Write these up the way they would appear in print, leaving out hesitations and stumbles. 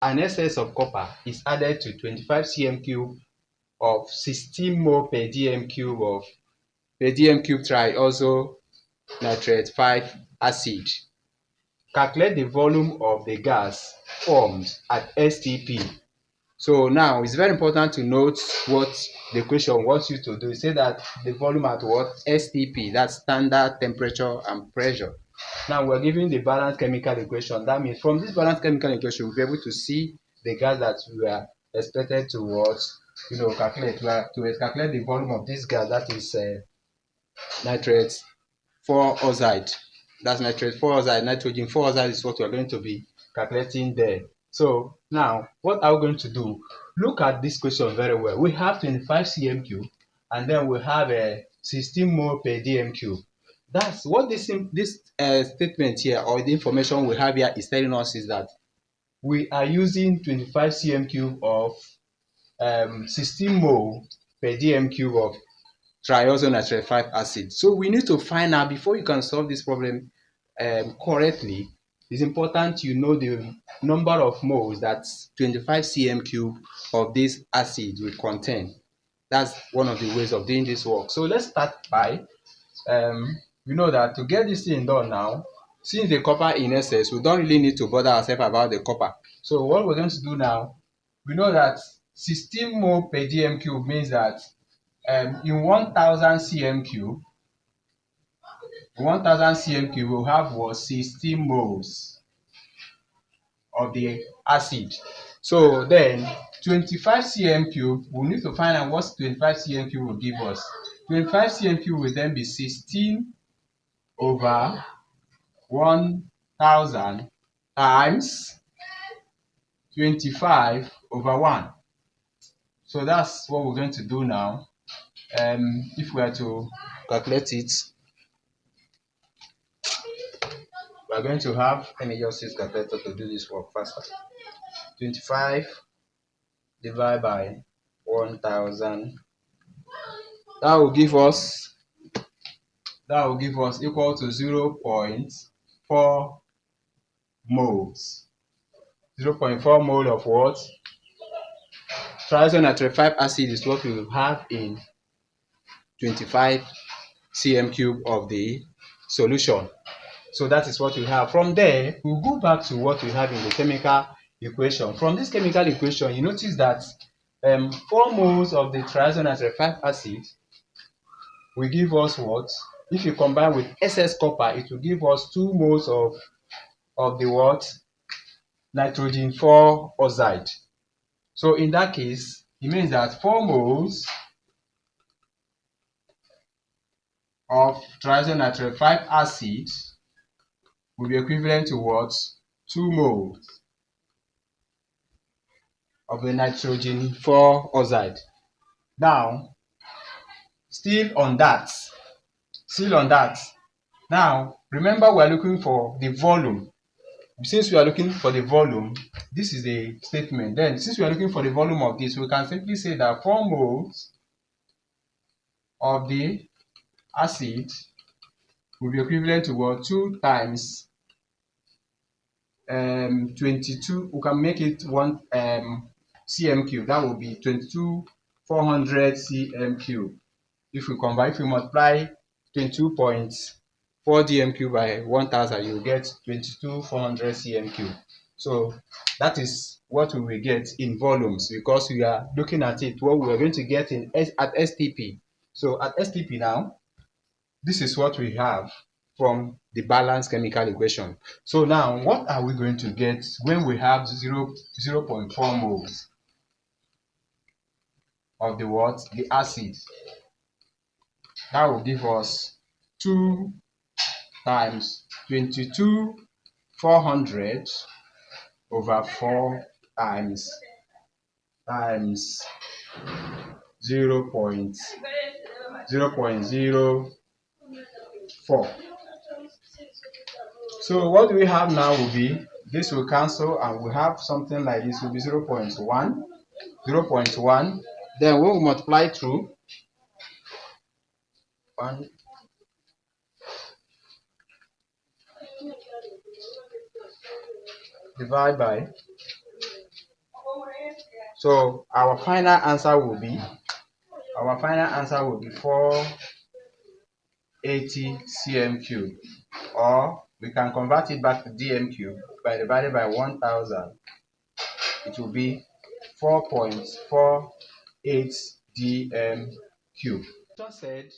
an excess of copper is added to 25 cm cube of 16 mole per dm cube of triazo nitrate 5 acid. Calculate the volume of the gas formed at S.T.P. So now it's very important to note what the question wants you to do. Say that the volume at what? S.T.P. That's standard temperature and pressure. Now we're given the balanced chemical equation. That means from this balanced chemical equation, we'll be able to see the gas that we are expected to what? Calculate. We are to calculate the volume of this gas, that is nitrate 4 oxide. That's nitrate 4 oxide. Nitrogen 4 oxide is what we are going to be calculating there. So now what are we going to do? Look at this question very well. We have 25 cm cube and then we have a 16 mole per dm cube. That's what this statement here, or the information we have here, is telling us, is that we are using 25 cm cube of 16 mole per dm cube of triazo nitrate 5 acid. So we need to find out, before you can solve this problem correctly, it's important you know the number of moles that 25 cm cube of this acid will contain. That's one of the ways of doing this work. So let's start by we know that to get this thing done now, since the copper in excess, we don't really need to bother ourselves about the copper. So what we're going to do now, we know that 16 mole per dm cube means that in 1000 cm cube, we'll have what? 16 moles of the acid. So then 25 cm cube, we need to find out what 25 cm cube will give us. 25 cm cube will then be 16 over 1000 times 25 over 1. So that's what we're going to do now. If we are to calculate it, we're going to have, let me just use calculator to do this work faster. 25 divided by 1000, that will give us equal to 0.4 moles. 0.4 mole of what? Triazo nitrate 5 acid is what we will have in 25 cm cube of the solution. So that is what we have. From there, we'll go back to what we have in the chemical equation. From this chemical equation, you notice that 4 moles of the triazo nitrate 5 acid will give us what? If you combine with excess copper, it will give us 2 moles of the what? Nitrogen 4 oxide. So in that case, it means that 4 moles of triazo nitrate 5 acid will be equivalent to what? 2 moles of the nitrogen 4 oxide. Now, still on that. Now, remember we are looking for the volume. Since we are looking for the volume, this is the statement. Then, since we are looking for the volume of this, we can simply say that 4 moles of the acid will be equivalent to what? 2 times 22. We can make it 1 cm cube. That will be 22,400 cm cube. If we multiply 22.4 dm cube by 1000, you will get 22,400 cm cube. So that is what we will get in volumes, because we are looking at it what we are going to get at S.T.P. So at S.T.P. now, this is what we have from the balanced chemical equation. So now, what are we going to get when we have 0.4 moles of the what? The acid. That will give us 2 times 22,400 over 4 times 0.04. So what we have now will be, this will cancel and we have something like this will be 0.1. Then we'll multiply through 1 divided by So our final answer will be 480 cm cube, or we can convert it back to dm cube by divided by 1000. It will be 4.48 dm cube. Just said,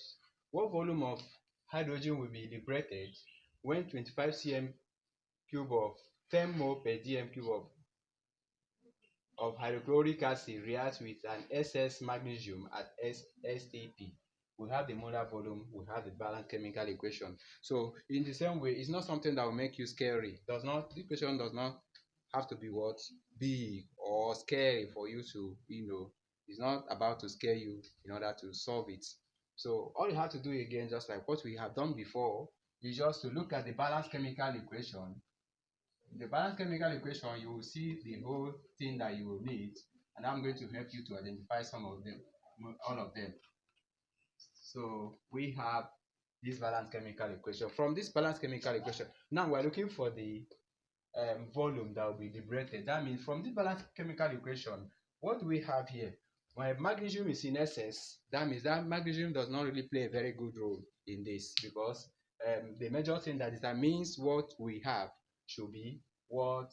what volume of hydrogen will be liberated when 25 cm cube of 10 mole per dm cube of hydrochloric acid reacts with an SS magnesium at S.T.P. We have the molar volume, we have the balanced chemical equation. So in the same way, it's not something that will make you scary. The equation does not have to be what big or scary for you to, it's not about to scare you in order to solve it. So all you have to do again, just like what we have done before, is just to look at the balanced chemical equation. In the balanced chemical equation, you will see the whole thing that you will need, and I'm going to help you to identify some of them, all of them. So we have this balanced chemical equation. From this balanced chemical equation, now we're looking for the volume that will be liberated. That means from this balanced chemical equation, what do we have here? When magnesium is in excess, that means that magnesium does not really play a very good role in this, because the major thing that determines what we have should be what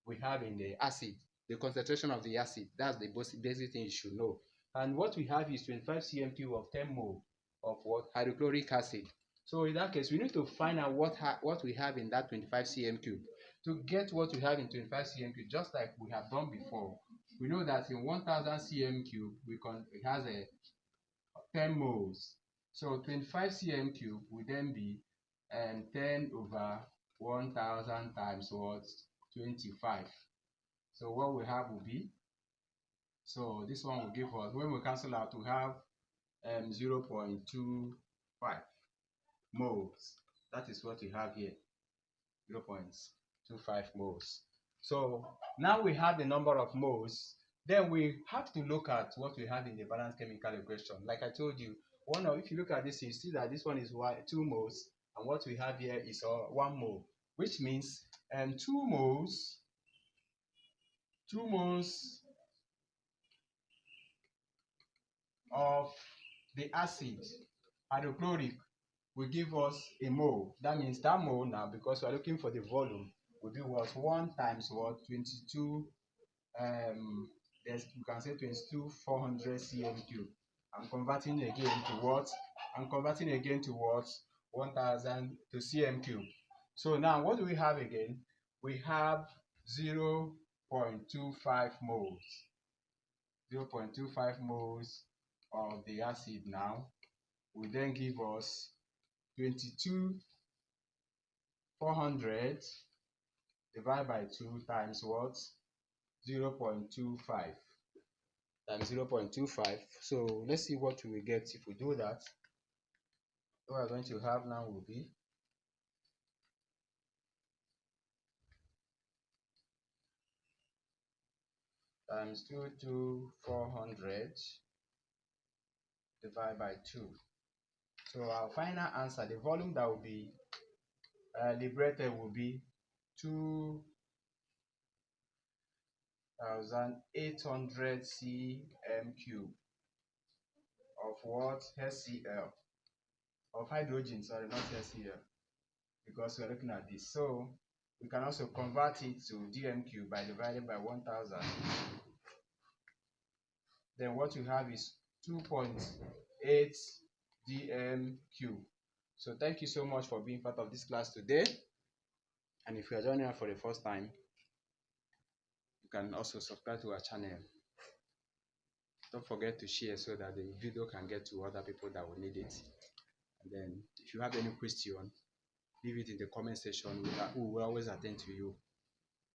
we have in the acid, the concentration of the acid. That's the basic thing you should know. And what we have is 25 cm cube of 10 mole of what? Hydrochloric acid. So in that case, we need to find out what we have in that 25 cm cube. To get what we have in 25 cm cube, just like we have done before, we know that in 1000 cm cube, it has a 10 moles. So 25 cm cube will then be 10 over 1000 times what? 25. So what we have will be, so this one will give us, when we cancel out, we have 0.25 moles. That is what we have here, 0.25 moles. So now we have the number of moles. Then we have to look at what we have in the balanced chemical equation. Like I told you, if you look at this, you see that this one is 2 moles, and what we have here is 1 mole, which means 2 moles of the acid hydrochloric will give us a mole. That means that mole now, because we are looking for the volume, will be what? 1 times what? 22, you can say 22,400 cm cube. I'm converting again to what? 1000 to cm cube. So now what do we have again? We have 0.25 moles. 0.25 moles of the acid now will then give us 22,400 divided by 2 times what? 0.25 times 0.25. So let's see what we will get if we do that. What we're going to have now will be times 2,400 divided by 2. So our final answer, the volume that will be liberated will be 2,800 cm cube of what? HCl, of hydrogen, sorry, not HCl, because we're looking at this. So we can also convert it to dm cube by dividing by 1000. Then what you have is 2.8 dm cube. So thank you so much for being part of this class today. And if you are joining us for the first time, you can also subscribe to our channel. Don't forget to share so that the video can get to other people that will need it. And then if you have any question, leave it in the comment section. We will always attend to you.